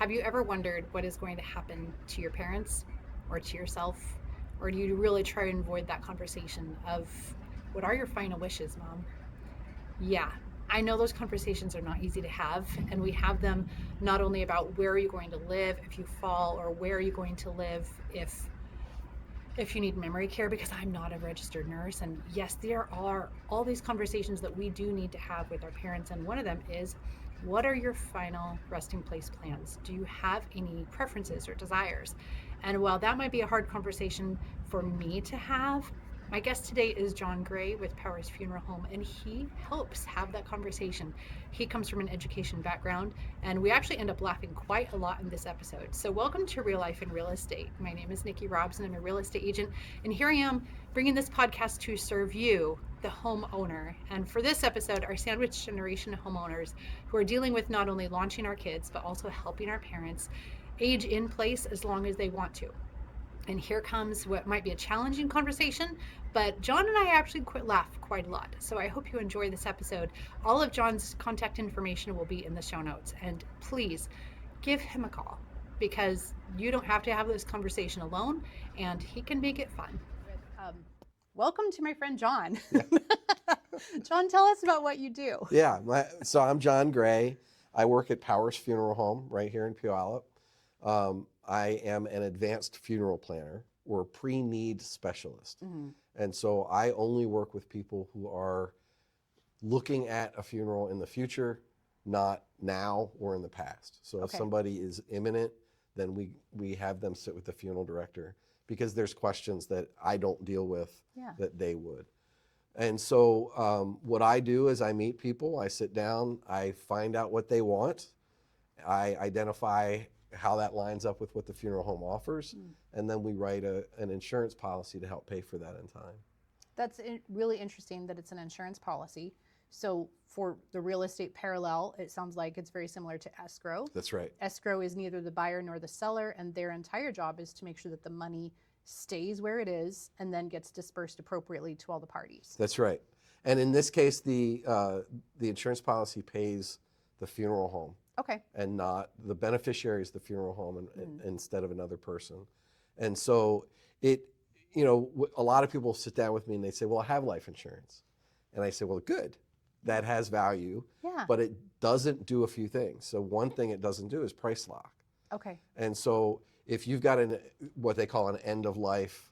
Have you ever wondered what is going to happen to your parents or to yourself? Or do you really try and avoid that conversation of what are your final wishes, Mom? Yeah, I know those conversations are not easy to have, and we have them not only about where are you going to live if you fall, or where are you going to live if you need memory care, because I'm not a registered nurse. And yes, there are all these conversations that we do need to have with our parents. And one of them is, what are your final resting place plans? Do you have any preferences or desires? And while that might be a hard conversation for me to have, my guest today is Jon Grahe with Powers Funeral Home, and he helps have that conversation. He comes from an education background, and we actually end up laughing quite a lot in this episode. So, welcome to Real Life in Real Estate. My name is Nikki Robson. I'm a real estate agent, and here I am bringing this podcast to serve you, the homeowner. And for this episode, our sandwich generation homeowners who are dealing with not only launching our kids, but also helping our parents age in place as long as they want to. And here comes what might be a challenging conversation, but Jon and I actually laugh quite a lot. So I hope you enjoy this episode. All of Jon's contact information will be in the show notes. And please give him a call, because you don't have to have this conversation alone, and he can make it fun. Welcome to my friend Jon. Yeah. Jon, tell us about what you do. Yeah, so I'm Jon Grahe. I work at Powers Funeral Home right here in Puyallup. I am an advanced funeral planner or pre-need specialist. Mm-hmm. And so I only work with people who are looking at a funeral in the future, not now or in the past. So if Okay. somebody is imminent, then we have them sit with the funeral director, because there's questions that I don't deal with Yeah. that they would. And so what I do is I meet people, I sit down, I find out what they want, I identify how that lines up with what the funeral home offers, and then we write an insurance policy to help pay for that in time. That's really interesting that it's an insurance policy. So for the real estate parallel, it sounds like it's very similar to escrow. That's right. Escrow is neither the buyer nor the seller, and their entire job is to make sure that the money stays where it is and then gets dispersed appropriately to all the parties. That's right. And in this case, the insurance policy pays the funeral home, Okay. and not the beneficiary is the funeral home instead of another person. And so a lot of people sit down with me and they say, well, I have life insurance. And I say, well, good. That has value, Yeah. but it doesn't do a few things. So one thing it doesn't do is price lock. Okay. And so if you've got what they call an end of life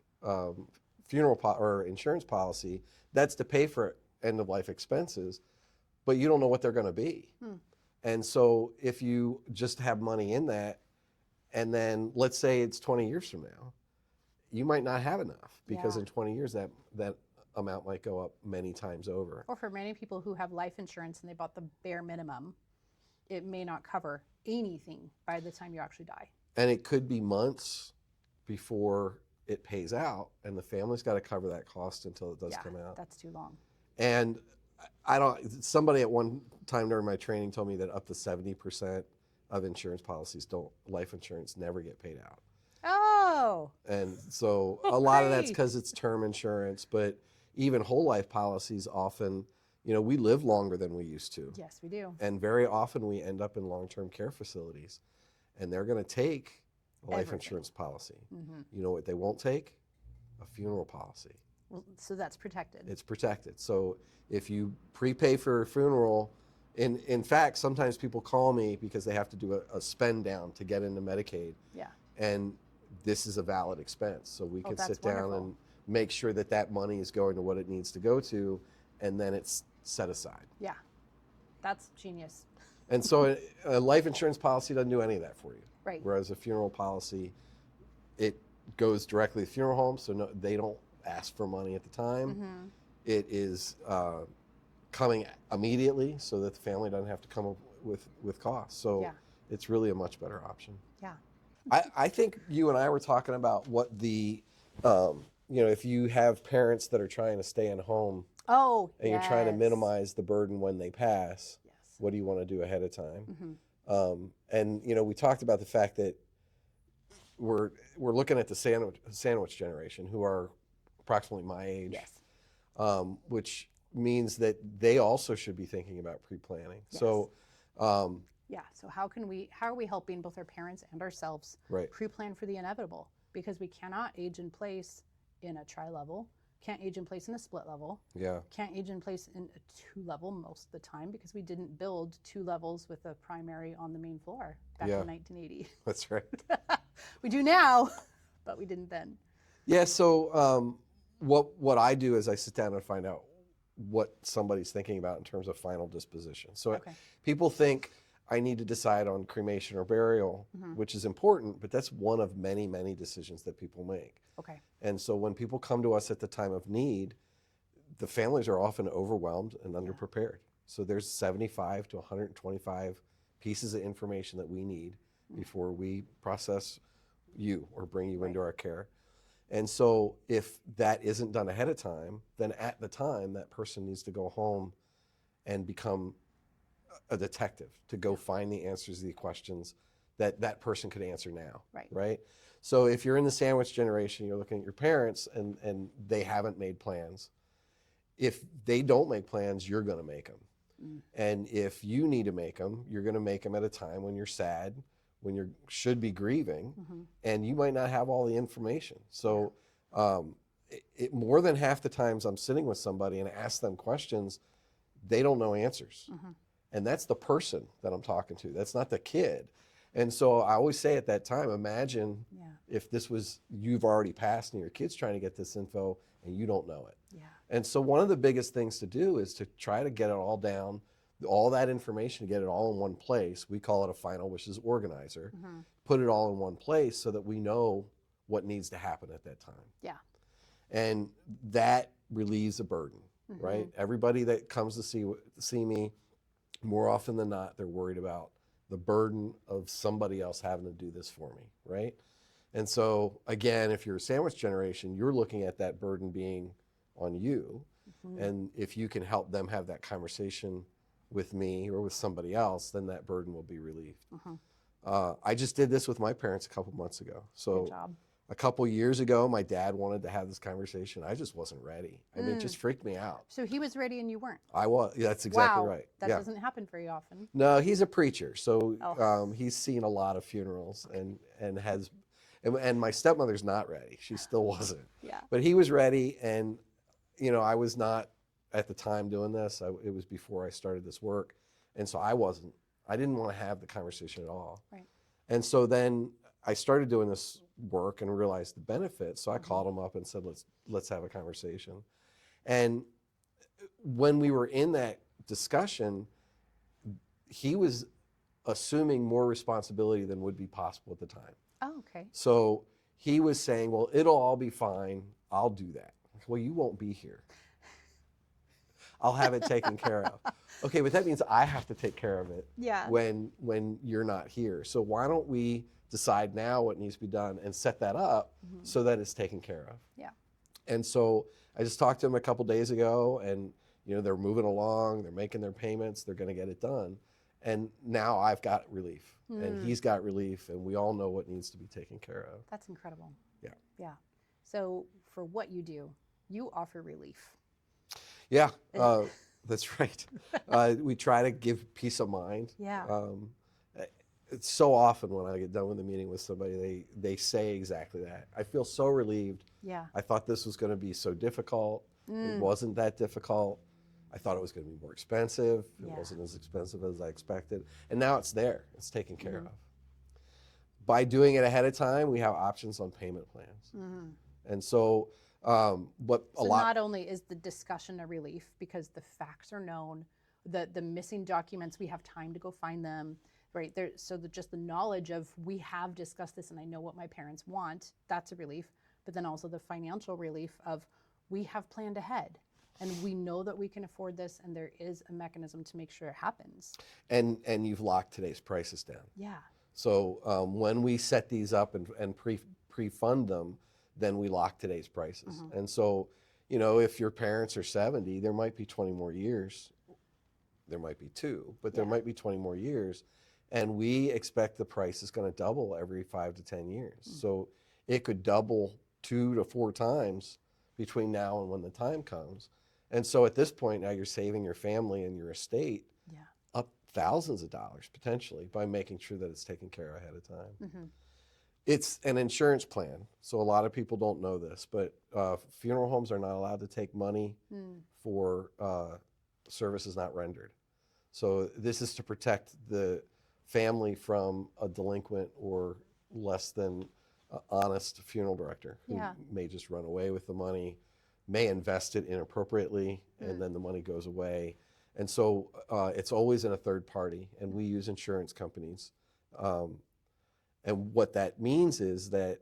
funeral or insurance policy, that's to pay for end of life expenses, but you don't know what they're going to be. And so if you just have money in that, and then let's say it's 20 years from now, you might not have enough, because Yeah. in 20 years that amount might go up many times over. Or for many people who have life insurance and they bought the bare minimum, it may not cover anything by the time you actually die. And it could be months before it pays out, and the family's got to cover that cost until it does come out. That's too long. And somebody at one time during my training told me that up to 70% of insurance policies life insurance never get paid out. Oh. And so a lot of that's Right. because it's term insurance, but even whole life policies often, we live longer than we used to. Yes, we do. And very often we end up in long-term care facilities, and they're going to take a life Everything. insurance policy. Mm-hmm. You know what they won't take? A funeral policy. Well, so that's protected. It's protected. So if you prepay for a funeral, in fact, sometimes people call me because they have to do a spend down to get into Medicaid. Yeah. And this is a valid expense. So we can that's sit down wonderful. and make sure that money is going to what it needs to go to, and then it's set aside. Yeah. That's genius. And so a life insurance policy doesn't do any of that for you. Right. Whereas a funeral policy, it goes directly to the funeral home, so they don't ask for money at the time. Mm-hmm. It is coming immediately, so that the family doesn't have to come up with costs. So Yeah. it's really a much better option. Yeah. I think you and I were talking about what if you have parents that are trying to stay in home Oh, and you're trying to yes. minimize the burden when they pass, Yes. what do you want to do ahead of time? Mm-hmm. And we talked about the fact that we're looking at the sandwich generation, who are approximately my age, Yes. which means that they also should be thinking about pre-planning. Yes. So Yeah. So how are we helping both our parents and ourselves Right. pre-plan for the inevitable? Because we cannot age in place in a tri-level, can't age in place in a split level, Yeah. can't age in place in a 2-level most of the time because we didn't build 2 levels with a primary on the main floor back Yeah. in 1980. That's right. We do now, but we didn't then. Yeah. So what I do is I sit down and find out what somebody's thinking about in terms of final disposition. So Okay. people think I need to decide on cremation or burial, which is important, but that's one of many, many decisions that people make. Okay. And so when people come to us at the time of need, the families are often overwhelmed and underprepared. So there's 75 to 125 pieces of information that we need before we process you or bring you into our care. And so if that isn't done ahead of time, then at the time that person needs to go home and become a detective to go find the answers to the questions that that person could answer now. Right. So if you're in the sandwich generation, you're looking at your parents and they haven't made plans. If they don't make plans, you're going to make them. And if you need to make them, you're going to make them at a time when you're sad, when you should be grieving, and you might not have all the information. So more than half the times I'm sitting with somebody and I ask them questions, they don't know answers. And that's the person that I'm talking to. That's not the kid. And so I always say at that time, imagine if this was, you've already passed and your kid's trying to get this info and you don't know it. Yeah. And so one of the biggest things to do is to try to get it all down, all that information, to get it all in one place. We call it a final wishes organizer. Put it all in one place so that we know what needs to happen at that time. Yeah. And that relieves a burden, right? Everybody that comes to see me, more often than not, they're worried about the burden of somebody else having to do this for me, right? And so, again, if you're a sandwich generation, you're looking at that burden being on you. And if you can help them have that conversation with me or with somebody else, then that burden will be relieved. I just did this with my parents a couple months ago. So Good job. a couple years ago, my dad wanted to have this conversation. I just wasn't ready. I mean, it just freaked me out. So he was ready and you weren't. I was. Yeah, that's exactly Wow. right. That Yeah. doesn't happen very often. No, he's a preacher, so Oh. he's seen a lot of funerals and has, and my stepmother's not ready. She still wasn't. Yeah. But he was ready, and I was not at the time doing this. It was before I started this work, and so I wasn't. I didn't want to have the conversation at all. Right. And so then I started doing this work and realized the benefits. So I called him up and said, let's have a conversation. And when we were in that discussion, he was assuming more responsibility than would be possible at the time. Oh, okay. So he was saying, well, it'll all be fine. I'll do that. Well, you won't be here. I'll have it taken care of. Okay, but that means I have to take care of it Yeah. when you're not here. So why don't we decide now what needs to be done and set that up so that it's taken care of? Yeah. And so I just talked to him a couple days ago, and they're moving along, they're making their payments, they're going to get it done. And now I've got relief, and he's got relief, and we all know what needs to be taken care of. That's incredible. Yeah. Yeah. So for what you do, you offer relief. Yeah, that's right. We try to give peace of mind. Yeah. It's so often when I get done with a meeting with somebody, they say exactly that. I feel so relieved. Yeah. I thought this was going to be so difficult. It wasn't that difficult. I thought it was going to be more expensive. It wasn't as expensive as I expected. And now it's there. It's taken care of. By doing it ahead of time, we have options on payment plans. And so, not only is the discussion a relief because the facts are known, the missing documents, we have time to go find them, right? So just the knowledge of we have discussed this and I know what my parents want, that's a relief. But then also the financial relief of we have planned ahead and we know that we can afford this and there is a mechanism to make sure it happens. And you've locked today's prices down. Yeah. So when we set these up and pre-fund them, then we lock today's prices. And so, if your parents are 70, there might be 20 more years. There might be 2, but there might be 20 more years. And we expect the price is going to double every 5 to 10 years. So it could double 2 to 4 times between now and when the time comes. And so at this point, now you're saving your family and your estate up thousands of dollars potentially by making sure that it's taken care of ahead of time. Mm-hmm. It's an insurance plan, so a lot of people don't know this, but funeral homes are not allowed to take money for services not rendered. So this is to protect the family from a delinquent or less than honest funeral director who may just run away with the money, may invest it inappropriately, and then the money goes away. And so it's always in a third party, and we use insurance companies. And what that means is that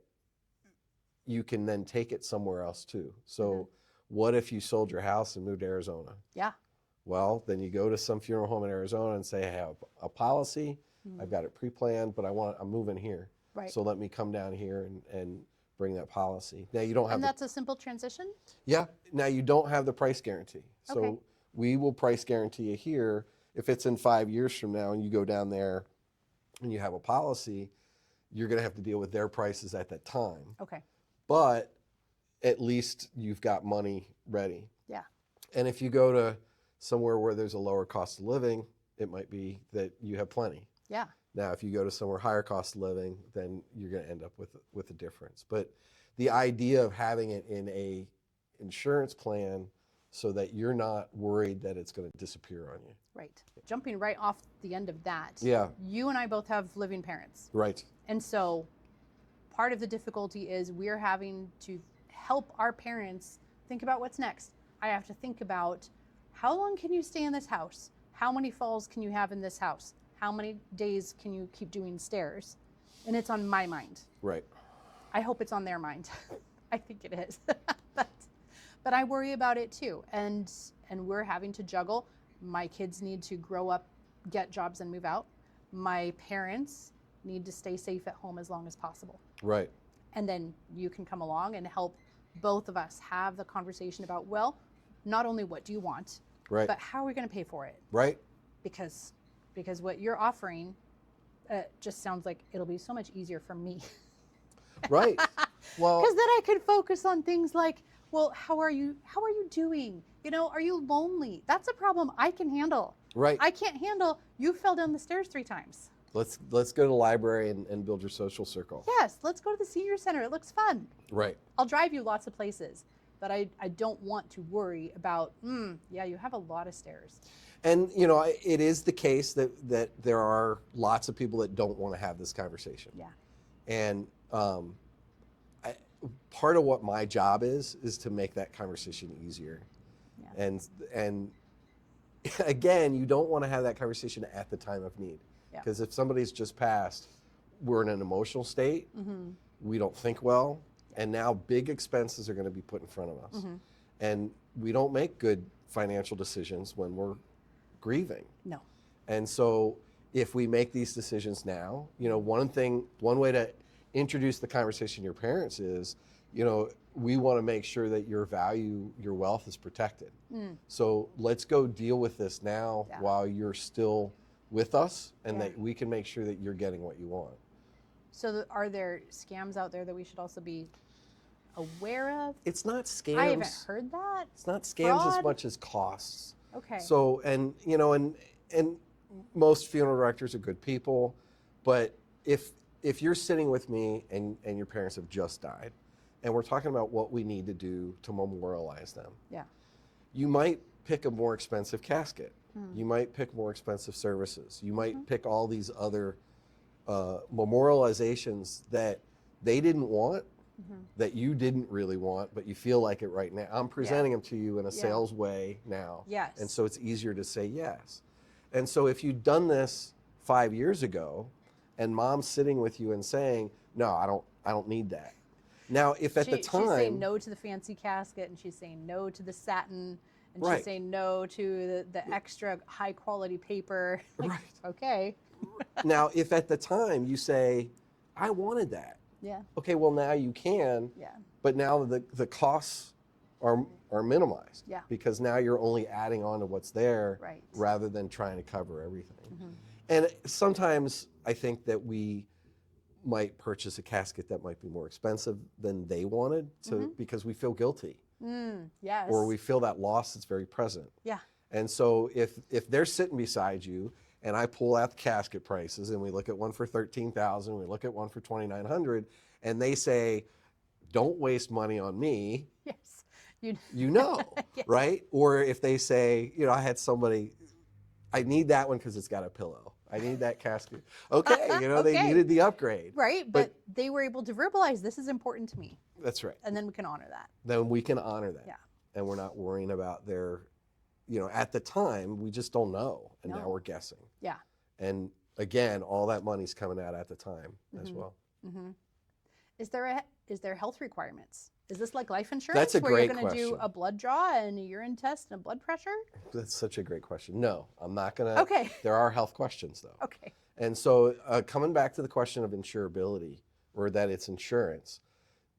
you can then take it somewhere else too. So what if you sold your house and moved to Arizona? Yeah. Well, then you go to some funeral home in Arizona and say, I have a policy, I've got it pre-planned, but I'm moving here. Right. So let me come down here and bring that policy. Now you don't have And that's a simple transition? Yeah. Now you don't have the price guarantee. So Okay. we will price guarantee you here. If it's in 5 years from now and you go down there and you have a policy, you're going to have to deal with their prices at that time. Okay. But at least you've got money ready. Yeah. And if you go to somewhere where there's a lower cost of living, it might be that you have plenty. Yeah. Now, if you go to somewhere higher cost of living, then you're going to end up with a difference. But the idea of having it in a insurance plan so that you're not worried that it's going to disappear on you. Right. Jumping right off the end of that. Yeah. You and I both have living parents. Right. And so part of the difficulty is we're having to help our parents think about what's next. I have to think about how long can you stay in this house? How many falls can you have in this house? How many days can you keep doing stairs? And it's on my mind. Right. I hope it's on their mind. I think it is. but I worry about it too. And we're having to juggle. My kids need to grow up, get jobs, and move out. My parents need to stay safe at home as long as possible. Right. And then you can come along and help both of us have the conversation about, well, not only what do you want, Right. but how are we going to pay for it? Right. Because what you're offering just sounds like it'll be so much easier for me. Right. Well, Because then I could focus on things like, well, how are you doing? You know, are you lonely? That's a problem I can handle. right. I can't handle you fell down the stairs 3 times. Let's go to the library and build your social circle. Yes, let's go to the senior center. It looks fun. Right. I'll drive you lots of places, but I don't want to worry about, yeah, you have a lot of stairs. And, you know, it is the case that there are lots of people that don't want to have this conversation. Yeah. And part of what my job is to make that conversation easier. Yeah. And again, you don't want to have that conversation at the time of need. Yeah. Because if somebody's just passed, we're in an emotional state, we don't think well, and now big expenses are going to be put in front of us. And we don't make good financial decisions when we're grieving. No. And so if we make these decisions now, you know, one way to introduce the conversation to your parents is, you know, we want to make sure that your wealth is protected. So let's go deal with this now while you're still with us, and that we can make sure that you're getting what you want. So are there scams out there that we should also be aware of? It's not scams. I haven't heard that. It's not scams Fraud? as much as costs. Okay. So, and you know, and most funeral directors are good people, but if you're sitting with me and your parents have just died, and we're talking about what we need to do to memorialize them, Yeah. you might pick a more expensive casket. You might pick more expensive services. You might pick all these other memorializations that they didn't want, that you didn't really want, but you feel like it right now. I'm presenting them to you in a sales way now. Yes. And so it's easier to say yes. And so if you'd done this 5 years ago, and mom's sitting with you and saying, no, I don't need that. Now, if at the time... She's saying no to the fancy casket, and she's saying no to the satin, and she's saying no to the extra high quality paper. Like, Right. Okay. Now, if at the time you say, I wanted that. Yeah. Okay, well now you can, Yeah. but now the costs are minimized. Yeah. Because now you're only adding on to what's there Right. rather than trying to cover everything. And sometimes I think that we might purchase a casket that might be more expensive than they wanted because we feel guilty. Yes. Or we feel that loss that's very present. Yeah. And so if they're sitting beside you and I pull out the casket prices, and we look at one for $13,000, we look at one for $2,900, and they say, don't waste money on me. Yes. Yes. Right? Or if they say, I had somebody, I need that one because it's got a pillow. I need that casket. Okay, they Okay. needed the upgrade. Right, but they were able to verbalize, this is important to me. That's right. And then we can honor that. Then we can honor that. Yeah. And we're not worrying about their, at the time, we just don't know. And now we're guessing. Yeah. And again, all that money's coming out at the time as well. Mm-hmm. Is there health requirements? Is this like life insurance? That's a where great you're going to do question. a blood draw and a urine test and a blood pressure? That's such a great question. No, I'm not going to. Okay. There are health questions, though. Okay. And so coming back to the question of insurability, or that it's insurance,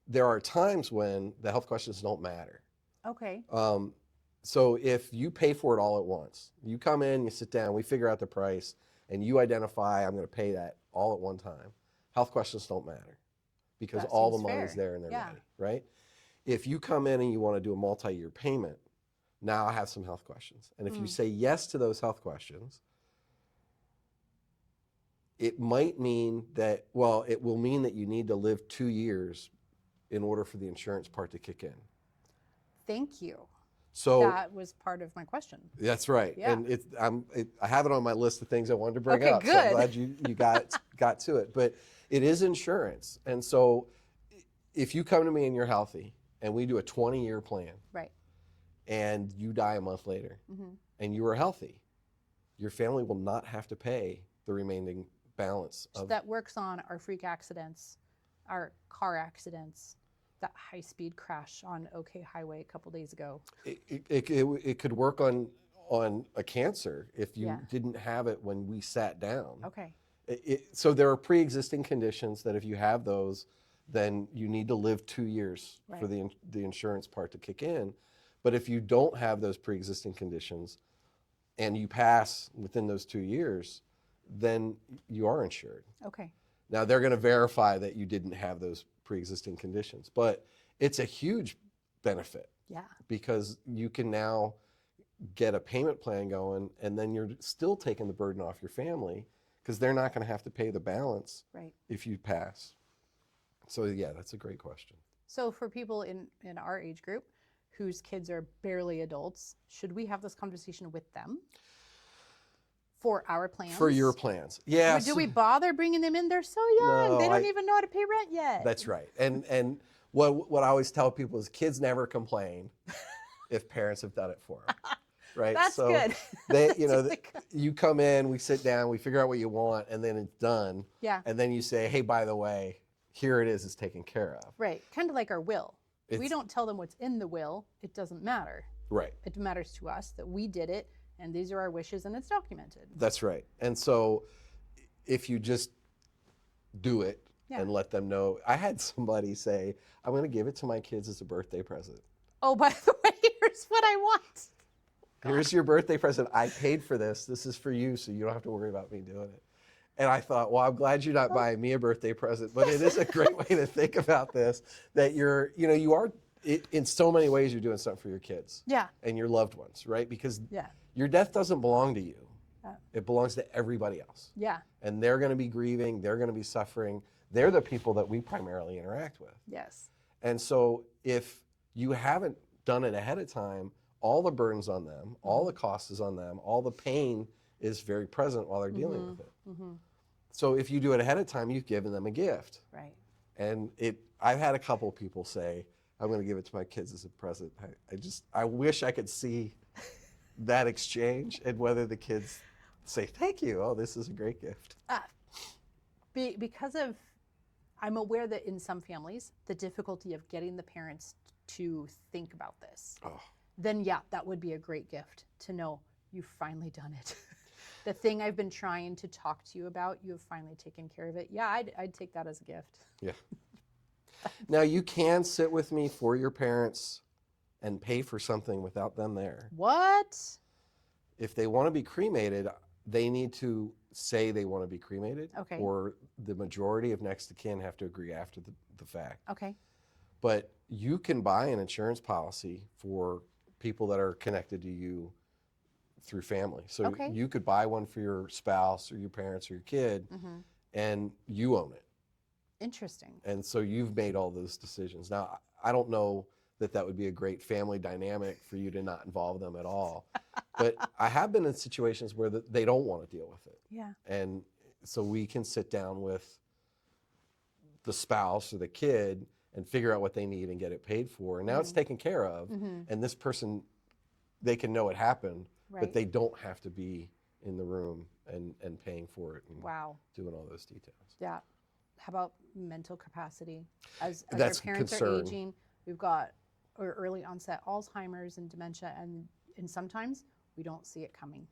there are times when the health questions don't matter. Okay. So if you pay for it all at once, you come in, you sit down, we figure out the price, and you identify, I'm going to pay that all at one time, health questions don't matter because all the money's there and they're ready, right? If you come in and you want to do a multi-year payment, now I have some health questions. And if you say yes to those health questions, it might mean that, it will mean that you need to live 2 years in order for the insurance part to kick in. Thank you. So that was part of my question. That's right. Yeah. And I have it on my list of things I wanted to bring up. Good. So I'm glad you got to it. But it is insurance. And so if you come to me and you're healthy and we do a 20-year plan, right, and you die a month later and you are healthy, your family will not have to pay the remaining balance. So that works on our freak accidents, our car accidents, that high-speed crash on OK Highway a couple days ago. It could work on a cancer if you didn't have it when we sat down. Okay. So there are pre-existing conditions that if you have those, then you need to live 2 years for the insurance part to kick in. But if you don't have those pre-existing conditions and you pass within those 2 years, then you are insured. Okay. Now they're going to verify that you didn't have those pre-existing conditions, but it's a huge benefit. Yeah. Because you can now get a payment plan going, and then you're still taking the burden off your family because they're not going to have to pay the balance if you pass. So yeah, that's a great question. So for people in our age group whose kids are barely adults, should we have this conversation with them? For our plans? For your plans. Yeah. Do we bother bringing them in? They're so young. No, they don't even know how to pay rent yet. That's right. And what I always tell people is kids never complain if parents have done it for them. Right? That's so good. You come in, we sit down, we figure out what you want, and then it's done. Yeah. And then you say, hey, by the way, here it is, it's taken care of. Right. Kind of like our will. We don't tell them what's in the will. It doesn't matter. Right. It matters to us that we did it, and these are our wishes, and it's documented. That's right. And so if you just do it and let them know. I had somebody say, I'm going to give it to my kids as a birthday present. Oh, by the way, here's what I want. Here's your birthday present. I paid for this. This is for you, so you don't have to worry about me doing it. And I thought, well, I'm glad you're not buying me a birthday present, but it is a great way to think about this, that you are, in so many ways, you're doing something for your kids. Yeah. And your loved ones, right? Because yeah. Your death doesn't belong to you. It belongs to everybody else. Yeah. And they're going to be grieving. They're going to be suffering. They're the people that we primarily interact with. Yes. And so if you haven't done it ahead of time, all the burden's on them, all the cost is on them, all the pain is very present while they're dealing with it. Mm-hmm. So if you do it ahead of time, you've given them a gift. Right. And I've had a couple people say, I'm going to give it to my kids as a present. I wish I could see that exchange and whether the kids say, thank you. Oh, this is a great gift. Because of, I'm aware that in some families, the difficulty of getting the parents to think about this, then yeah, that would be a great gift to know you've finally done it. The thing I've been trying to talk to you about, you have finally taken care of it. Yeah, I'd take that as a gift. Yeah. Now you can sit with me for your parents and pay for something without them there. What? If they want to be cremated, they need to say they want to be cremated. Okay. Or the majority of next of kin have to agree after the fact. Okay. But you can buy an insurance policy for people that are connected to you through family. So Okay. you could buy one for your spouse or your parents or your kid, and you own it. Interesting. And so you've made all those decisions. Now, I don't know that that would be a great family dynamic for you to not involve them at all. But I have been in situations where they don't want to deal with it. Yeah. And so we can sit down with the spouse or the kid and figure out what they need and get it paid for. And now it's taken care of. And this person, they can know it happened, but they don't have to be in the room and paying for it and Wow. doing all those details. Yeah. How about mental capacity? As That's our parents concern. are aging, we've got early onset Alzheimer's and dementia, and sometimes we don't see it coming.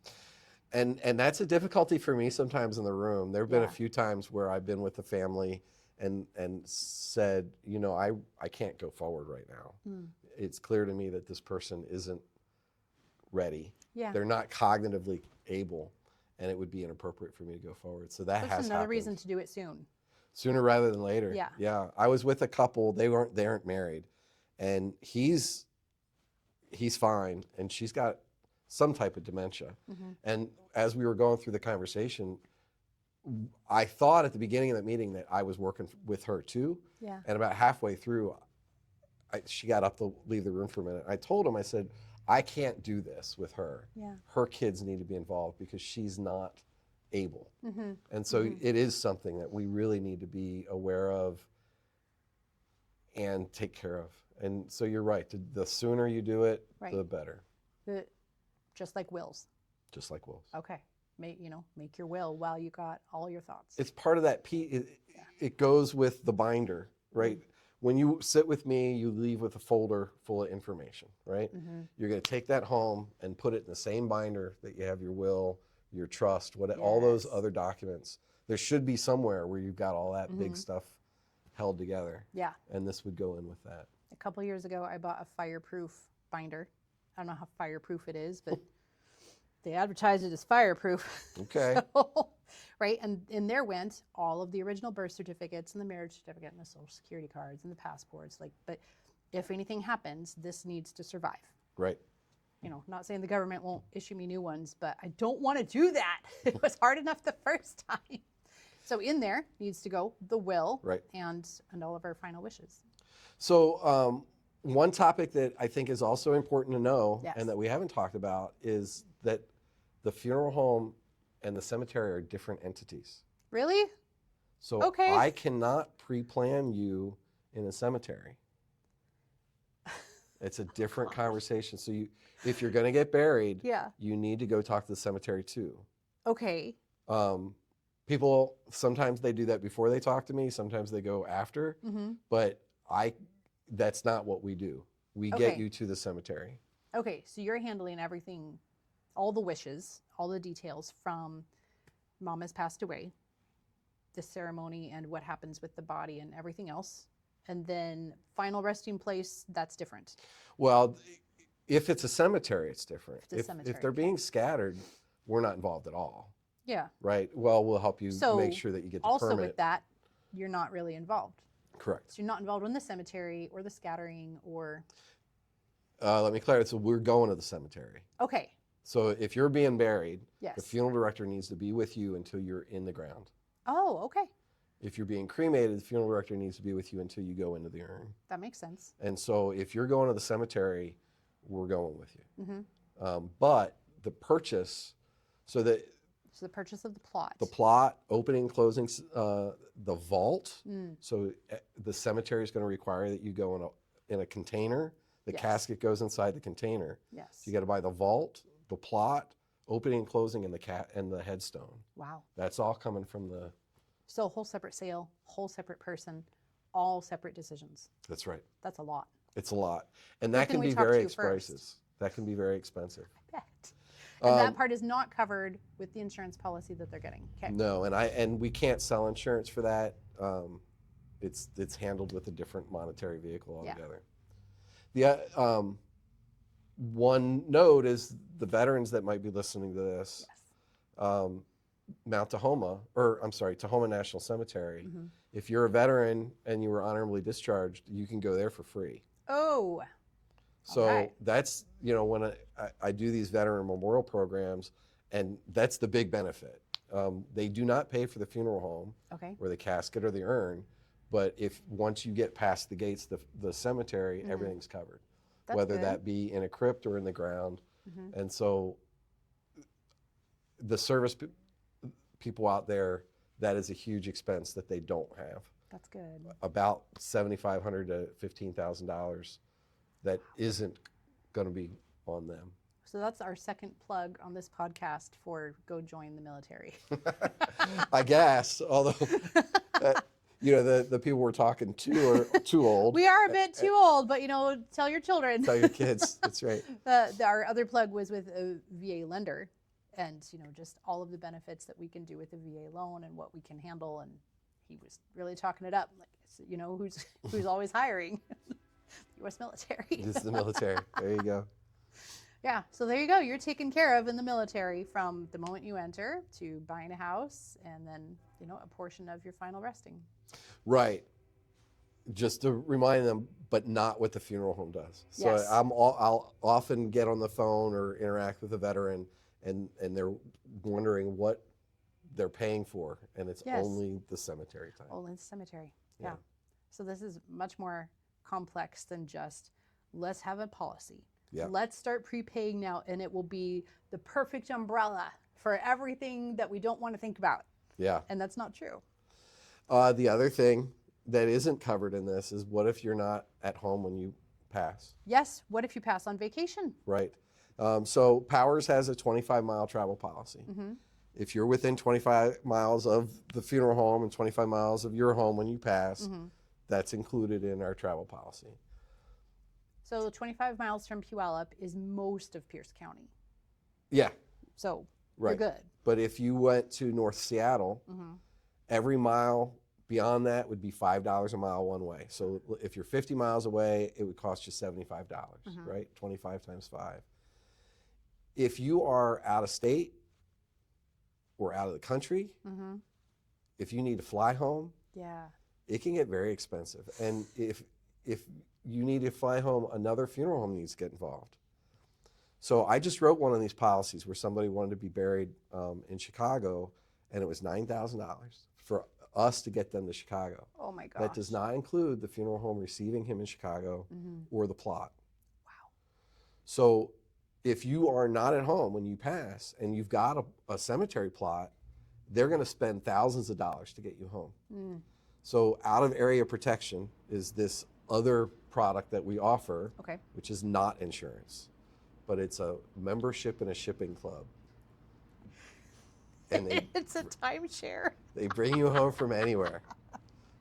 And that's a difficulty for me sometimes in the room. There have been a few times where I've been with the family and said, you know, I can't go forward right now. It's clear to me that this person isn't ready. Yeah. They're not cognitively able, and it would be inappropriate for me to go forward. So that has That's another happened. reason to do it soon. Sooner rather than later. Yeah. Yeah. I was with a couple, they aren't married, and he's fine, and she's got some type of dementia. And as we were going through the conversation, I thought at the beginning of that meeting that I was working with her too. Yeah. And about halfway through, she got up to leave the room for a minute. I told him, I said, I can't do this with her. Yeah. Her kids need to be involved because she's not able. And so it is something that we really need to be aware of and take care of. And so you're right. The sooner you do it, the better. Just like wills. Just like wills. Okay. Make your will while you got all your thoughts. It's part of that it goes with the binder, right? When you sit with me, you leave with a folder full of information, right? You're going to take that home and put it in the same binder that you have your will, your trust, all those other documents. There should be somewhere where you've got all that big stuff held together. Yeah. And this would go in with that. A couple years ago, I bought a fireproof binder. I don't know how fireproof it is, but they advertised it as fireproof. Okay. Right? And in there went all of the original birth certificates and the marriage certificate and the social security cards and the passports. But if anything happens, this needs to survive. Right. Not saying the government won't issue me new ones, but I don't want to do that. It was hard enough the first time. So in there needs to go the will and all of our final wishes. So one topic that I think is also important to know and that we haven't talked about is that the funeral home and the cemetery are different entities. Really? So I cannot pre-plan you in a cemetery. It's a different conversation. So if you're going to get buried, you need to go talk to the cemetery too. Okay. People, sometimes they do that before they talk to me. Sometimes they go after. But that's not what we do. We get you to the cemetery. Okay, so you're handling everything, all the wishes, all the details from mom has passed away, the ceremony and what happens with the body and everything else. And then final resting place, that's different. Well, if it's a cemetery, it's different. If they're being scattered, we're not involved at all. Yeah. Right? Well, we'll help you make sure that you get the also permit. With that, you're not really involved. Correct. So you're not involved in the cemetery or the scattering or... Let me clarify. So we're going to the cemetery. Okay. So if you're being buried, yes, the funeral director needs to be with you until you're in the ground. Oh, okay. If you're being cremated, the funeral director needs to be with you until you go into the urn. That makes sense. And so if you're going to the cemetery, we're going with you. But the purchase, so the purchase of the plot. The plot, opening, closing, the vault. So the cemetery is going to require that you go in a container. The casket goes inside the container. Yes. So you got to buy the vault, the plot, opening and closing, and the headstone. Wow. That's all coming from the... So a whole separate sale, whole separate person, all separate decisions. That's right. That's a lot. It's a lot. And that can be very expensive. That can be very expensive. I bet. And that part is not covered with the insurance policy that they're getting. Okay. No, and we can't sell insurance for that. It's handled with a different monetary vehicle altogether. The one note is the veterans that might be listening to this. Yes. Tahoma National Cemetery. If you're a veteran and you were honorably discharged, you can go there for free. Oh. So right. that's, when I do these veteran memorial programs, and that's the big benefit. They do not pay for the funeral home Okay. or the casket or the urn, but if once you get past the gates, the cemetery, everything's covered, That's whether good. that be in a crypt or in the ground. Mhm. And so the service people out there, that is a huge expense that they don't have. That's good. About $7,500 to $15,000 that isn't going to be on them. So that's our second plug on this podcast for go join the military. I guess, although, the people we're talking to are too old. We are a bit too old, but tell your children. Tell your kids. That's right. Our other plug was with a VA lender, and just all of the benefits that we can do with a VA loan and what we can handle. And he was really talking it up, like, who's always hiring? U.S. military. This is the military. There you go. Yeah, so there you go. You're taken care of in the military from the moment you enter to buying a house, and then a portion of your final resting. Right. Just to remind them, but not what the funeral home does. So Yes. I'll often get on the phone or interact with a veteran, and they're wondering what they're paying for, and it's Yes. only the cemetery time. Only the cemetery. Yeah. Yeah. So this is much more complex than just let's have a policy. Yeah. Let's start prepaying now, and it will be the perfect umbrella for everything that we don't want to think about. Yeah. And that's not true. The other thing that isn't covered in this is, what if you're not at home when you pass? Yes. What if you pass on vacation? Right. So Powers has a 25-mile travel policy. Mm-hmm. If you're within 25 miles of the funeral home and 25 miles of your home when you pass, Mm-hmm. that's included in our travel policy. So 25 miles from Puyallup is most of Pierce County. Yeah. So Right. you're good. But if you went to North Seattle, Mm-hmm. every mile beyond that would be $5 a mile one way. So if you're 50 miles away, it would cost you $75, right? 25 times 5. If you are out of state or out of the country, Mm-hmm. if you need to fly home, Yeah. it can get very expensive. And if you need to fly home, another funeral home needs to get involved. So I just wrote one of these policies where somebody wanted to be buried in Chicago, and it was $9,000 for us to get them to Chicago. Oh my gosh. That does not include the funeral home receiving him in Chicago or the plot. Wow. So if you are not at home when you pass and you've got a cemetery plot, they're going to spend thousands of dollars to get you home. Mm. So out of area protection is this other product that we offer, Okay. which is not insurance, but it's a membership in a shipping club. And It's a timeshare. they bring you home from anywhere.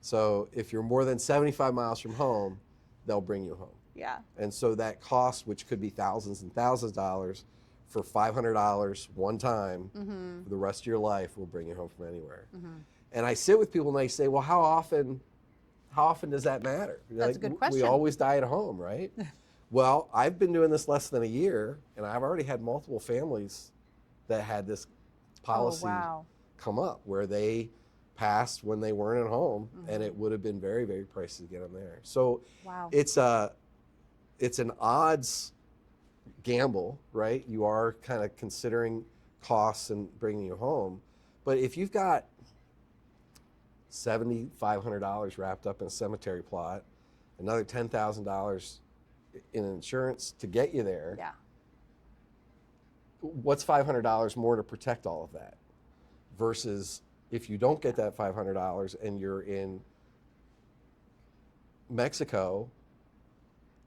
So if you're more than 75 miles from home, they'll bring you home. Yeah. And so that cost, which could be thousands and thousands of dollars, for $500 one time Mm-hmm. for the rest of your life, will bring you home from anywhere. Mm-hmm. And I sit with people and they say, well, how often does that matter? That's a good We question. always die at home, right? Well, I've been doing this less than a year, and I've already had multiple families that had this policy Oh, wow. come up where they passed when they weren't at home, Mm-hmm. and it would have been very, very pricey to get them there. So Wow. it's an odds gamble, right? You are kind of considering costs and bringing you home. But if you've got $7,500 wrapped up in a cemetery plot, another $10,000 in insurance to get you there, Yeah. what's $500 more to protect all of that? Versus if you don't get that $500 and you're in Mexico,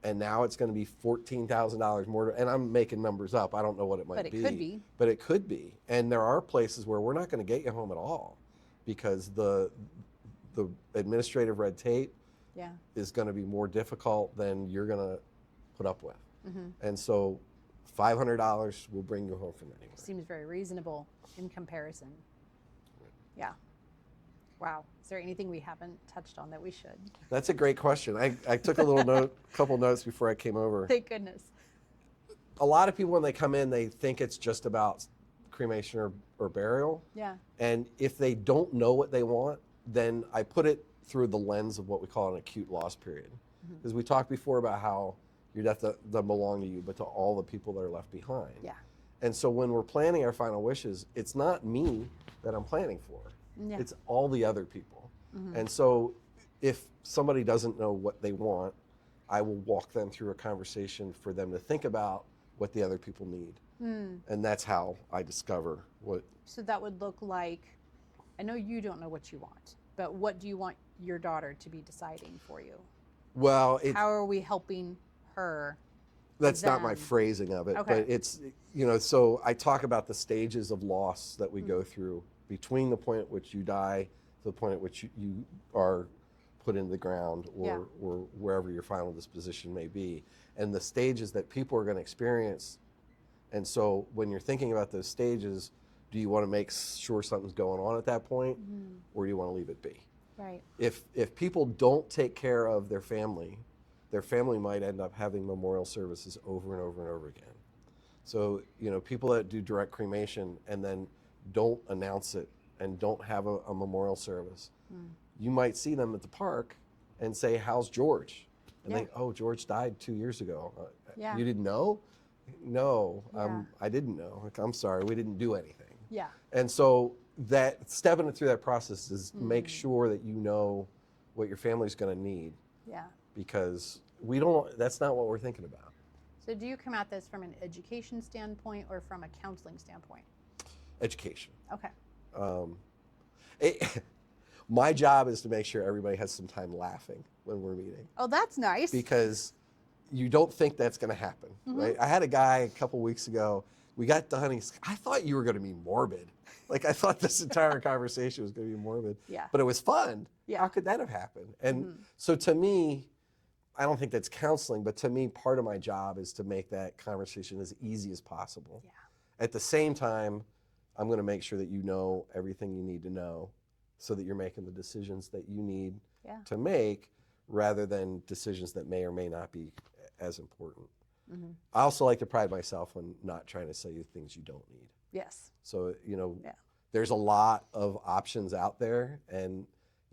and now it's going to be $14,000 more. And I'm making numbers up. I don't know what it might be. But it could be. But it could be. And there are places where we're not going to get you home at all because the administrative red tape Yeah. is going to be more difficult than you're going to put up with. Mm-hmm. And so $500 will bring you home from anywhere. Seems very reasonable in comparison. Yeah. Wow. Is there anything we haven't touched on that we should? That's a great question. I took a couple notes before I came over. Thank goodness. A lot of people, when they come in, they think it's just about cremation or burial. Yeah. And if they don't know what they want, then I put it through the lens of what we call an acute loss period. Because we talked before about how Your death doesn't belong to you, but to all the people that are left behind. Yeah. And so when we're planning our final wishes, it's not me that I'm planning for. Yeah. It's all the other people. And so if somebody doesn't know what they want, I will walk them through a conversation for them to think about what the other people need. And that's how I discover what. So that would look like, I know you don't know what you want, but what do you want your daughter to be deciding for you? Well, How are we helping her? that's not my them? phrasing of it, Okay. but it's, so I talk about the stages of loss that we go through between the point at which you die to the point at which you are put into the ground or wherever your final disposition may be, and the stages that people are going to experience. And so when you're thinking about those stages, do you want to make sure something's going on at that point, or do you want to leave it be? Right. If people don't take care of their family might end up having memorial services over and over and over again. So, people that do direct cremation and then don't announce it and don't have a memorial service, you might see them at the park and say, "How's George?" And they, "Oh, George died 2 years ago." Yeah. You didn't know? No, Yeah. I didn't know. Like, I'm sorry, we didn't do anything. Yeah. And so that stepping through that process is make sure that you know what your family's going to need, Yeah. because that's not what we're thinking about. So do you come at this from an education standpoint or from a counseling standpoint? Education. Okay. My job is to make sure everybody has some time laughing when we're meeting, Oh, that's nice. because you don't think that's going to happen, right? I had a guy a couple weeks ago, we got done, I thought you were going to be morbid. Like, I thought this entire conversation was going to be morbid. Yeah. But it was fun. Yeah. How could that have happened? And so to me, I don't think that's counseling, but to me, part of my job is to make that conversation as easy as possible. Yeah. At the same time, I'm going to make sure that you know everything you need to know so that you're making the decisions that you need to make, rather than decisions that may or may not be as important. I also like to pride myself on not trying to sell you things you don't need. Yes. So, there's a lot of options out there, and,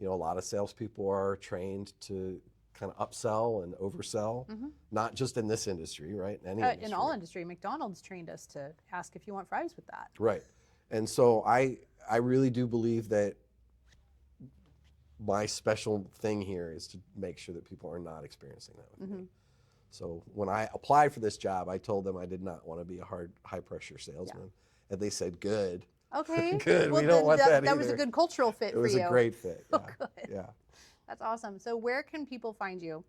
a lot of salespeople are trained to kind of upsell and oversell, not just in this industry, right? In any industry. In all industry, McDonald's trained us to ask if you want fries with that. Right. And so I really do believe that my special thing here is to make sure that people are not experiencing that with me. So when I applied for this job, I told them I did not want to be a high pressure salesman. And they said, "Good." Okay. Good. Well, We don't want that That was a either. good cultural fit It for was you. a great fit. Yeah. Oh, good. Yeah. That's awesome. So where can people find you?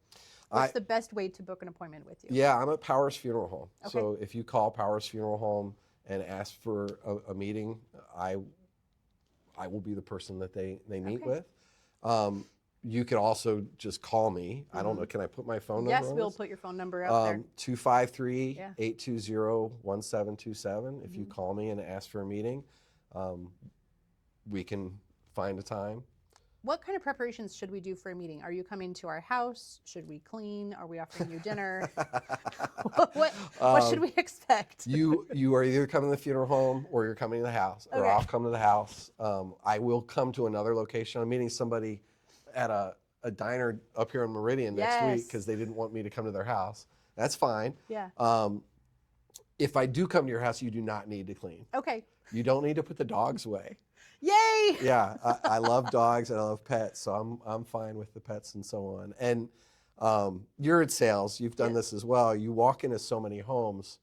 What's the best way to book an appointment with you? Yeah, I'm at Powers Funeral Home. Okay. So if you call Powers Funeral Home and ask for a meeting, I will be the person that they meet with. You could also just call me. I don't know. Can I put my phone number Yes, on we'll this? put your phone number out there. 253-820-1727. If you call me and ask for a meeting, we can find a time. What kind of preparations should we do for a meeting? Are you coming to our house? Should we clean? Are we offering you dinner? what should we expect? You are either coming to the funeral home or you're coming to the house, or Okay. I'll come to the house. I will come to another location. I'm meeting somebody at a diner up here in Meridian next week because they didn't want me to come to their house. That's fine. Yeah. If I do come to your house, you do not need to clean. Okay. You don't need to put the dogs away. Yay! Yeah, I love dogs and I love pets, so I'm fine with the pets and so on. And you're in sales. You've done this as well. You walk into so many homes,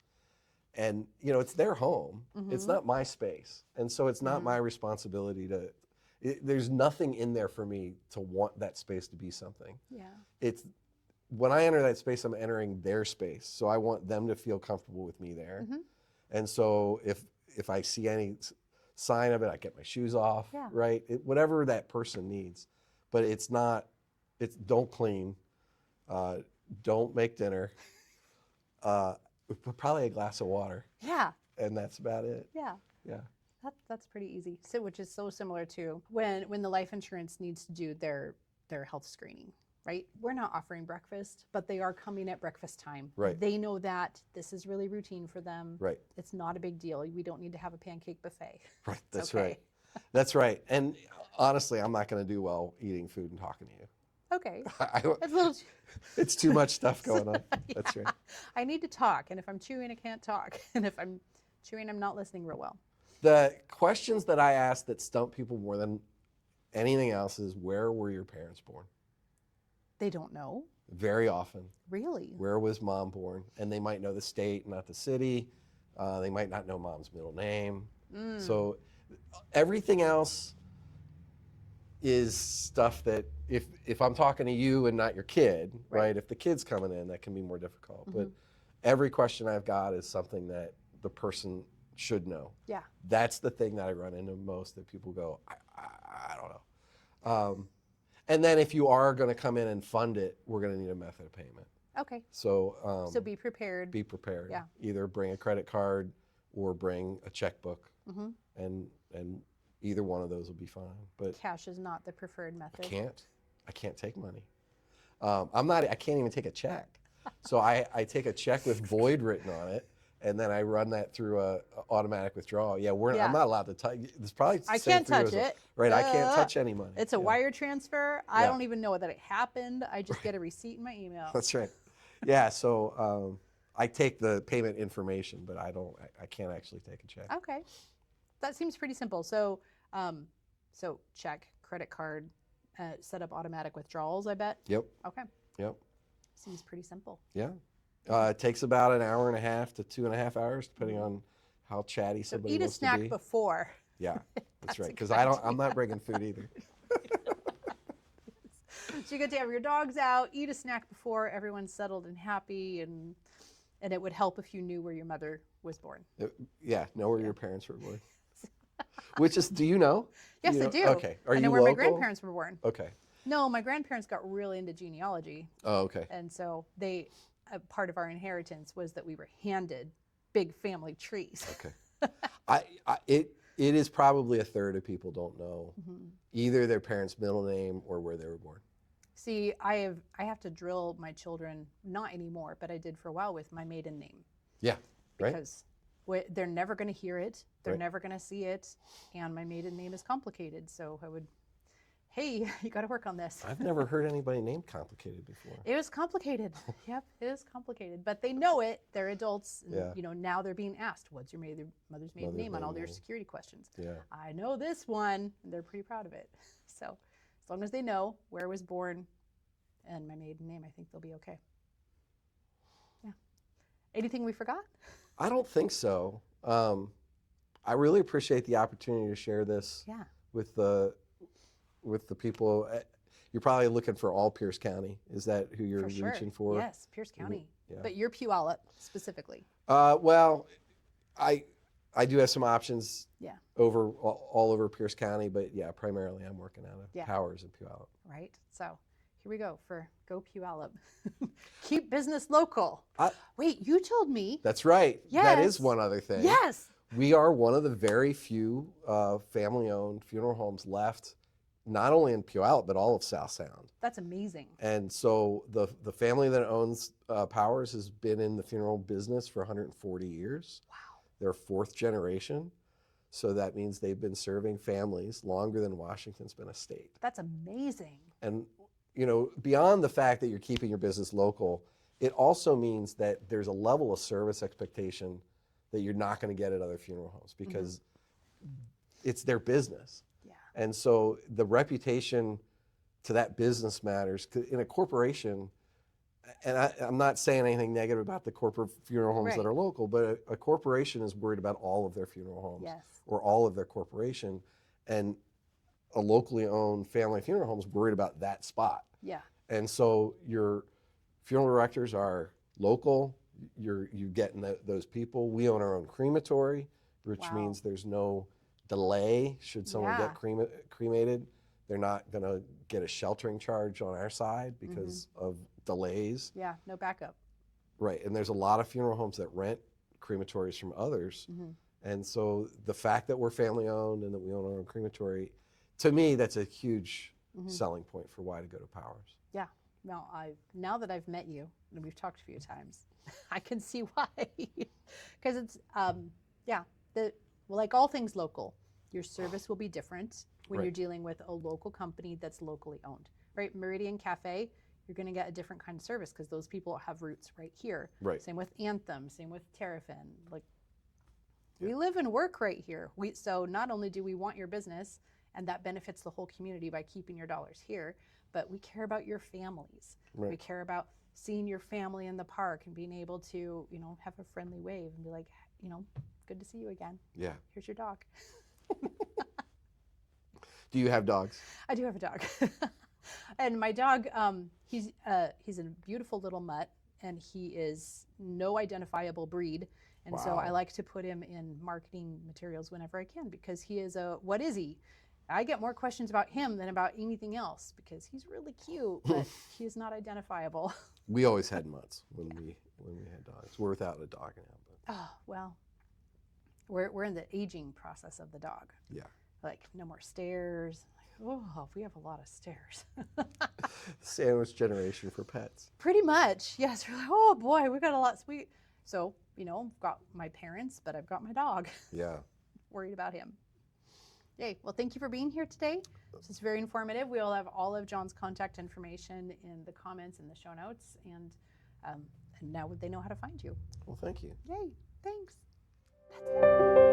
and it's their home. It's not my space, and so it's not my responsibility to. There's nothing in there for me to want that space to be something. Yeah. It's when I enter that space, I'm entering their space, so I want them to feel comfortable with me there. And so if I see any sign of it, I get my shoes off, right? Whatever that person needs. But don't clean, don't make dinner, probably a glass of water. Yeah. And that's about it. Yeah. Yeah. That's pretty easy. So, which is so similar to when the life insurance needs to do their health screening, right? We're not offering breakfast, but they are coming at breakfast time. Right. They know that this is really routine for them. Right. It's not a big deal. We don't need to have a pancake buffet. Right. That's okay. right. That's right. And honestly, I'm not going to do well eating food and talking to you. Okay. I, It's a little. it's too much stuff going on. That's right. I need to talk, and if I'm chewing, I can't talk, and if I'm chewing, I'm not listening real well. The questions that I ask that stump people more than anything else is, where were your parents born? They don't know. Very often. Really? Where was mom born? And they might know the state, not the city. They might not know mom's middle name. So everything else is stuff that if I'm talking to you and not your kid, right? If the kid's coming in, that can be more difficult. But every question I've got is something that the person should know. Yeah. That's the thing that I run into most, that people go, I don't know. And then if you are going to come in and fund it, we're going to need a method of payment. Okay. So So be prepared. be prepared. Yeah. Either bring a credit card or bring a checkbook, and either one of those will be fine. But Cash is not the preferred method. I can't take money. I can't even take a check. So I take a check with void written on it, and then I run that through a automatic withdrawal. Yeah, I'm not allowed to touch. It's probably I can't touch it. Right, I can't touch any money. It's a wire transfer. I don't even know that it happened. I just get a receipt in my email. That's right. Yeah, so I take the payment information, but I can't actually take a check. Okay, that seems pretty simple. So, so check, credit card, set up automatic withdrawals, I bet. Yep. Okay. Yep. Seems pretty simple. Yeah. It takes about an hour and a half to 2.5 hours, depending on how chatty So somebody eat a wants to snack be. before. Yeah, that's right. a Because good I'm not bringing food either. So you get to have your dogs out, eat a snack before everyone's settled and happy, and it would help if you knew where your mother was born. Yeah, know where your parents were born. Which is, do you know? Yes, you know? I do. Okay. Are I know you where my local? grandparents were born. Okay. No, my grandparents got really into genealogy. Oh, okay. And so part of our inheritance was that we were handed big family trees. Okay. It is probably a third of people don't know either their parents' middle name or where they were born. See, I have to drill my children, not anymore, but I did for a while, with my maiden name. Yeah. Right. Because they're never going to hear it. They're Right. never going to see it. And my maiden name is complicated. So I would, hey, you got to work on this. I've never heard anybody named complicated before. It was complicated. Yep, it is complicated. But they know it. They're adults. And, Yeah. Now they're being asked, what's your mother's maiden name on all their security questions. Yeah. I know this one. And they're pretty proud of it. So as long as they know where I was born and my maiden name, I think they'll be okay. Yeah. Anything we forgot? I don't think so. I really appreciate the opportunity to share this with the people. You're probably looking for all Pierce County. Is that who you're reaching for? Yes, Pierce County. Yeah. But you're Puyallup specifically. Well, I do have some options over all over Pierce County, but yeah, primarily I'm working out of Powers and Puyallup. Right. So here we go for Go Puyallup. Keep business local. Wait, you told me. That's right. Yes. That is one other thing. Yes. We are one of the very few family-owned funeral homes left, not only in Puyallup, but all of South Sound. That's amazing. And so the family that owns Powers has been in the funeral business for 140 years. Wow. They're fourth generation. So that means they've been serving families longer than Washington's been a state. That's amazing. And, beyond the fact that you're keeping your business local, it also means that there's a level of service expectation that you're not going to get at other funeral homes because it's their business. Yeah. And so the reputation to that business matters. In a corporation, and I'm not saying anything negative about the corporate funeral homes that are local, but a corporation is worried about all of their funeral homes or all of their corporation. And a locally owned family funeral home is worried about that spot. Yeah. And so your funeral directors are local. You get those people. We own our own crematory, which means there's no delay should someone get cremated. They're not going to get a sheltering charge on our side because of delays. Yeah, no backup. Right, and there's a lot of funeral homes that rent crematories from others. And so the fact that we're family owned and that we own our own crematory, to me, that's a huge selling point for why to go to Powers. Yeah. Well, now that I've met you, and we've talked a few times, I can see why. Because it's, like all things local, your service will be different when you're dealing with a local company that's locally owned, right? Meridian Cafe, you're going to get a different kind of service because those people have roots right here. Right. Same with Anthem, same with Terrafin. Like, we live and work right here. So not only do we want your business, and that benefits the whole community by keeping your dollars here, but we care about your families. Right. We care about seeing your family in the park and being able to, have a friendly wave and be like, good to see you again. Yeah. Here's your dog. Do you have dogs? I do have a dog. And my dog, he's a beautiful little mutt, and he is no identifiable breed. And so I like to put him in marketing materials whenever I can, because he is what is he? I get more questions about him than about anything else, because he's really cute, but he is not identifiable. We always had mutts when we had dogs. We're without a dog now. But. Oh, well, we're in the aging process of the dog. Yeah. Like, no more stairs. Oh, we have a lot of stairs. Sandwich generation for pets. Pretty much, yes. We're like, oh boy, we got a lot. Sweet. So, I've got my parents, but I've got my dog. Yeah. Worried about him. Yay. Well, thank you for being here today. This is very informative. We'll have all of Jon's contact information in the comments and the show notes. And now they know how to find you. Well, thank you. Yay. Thanks. That's it.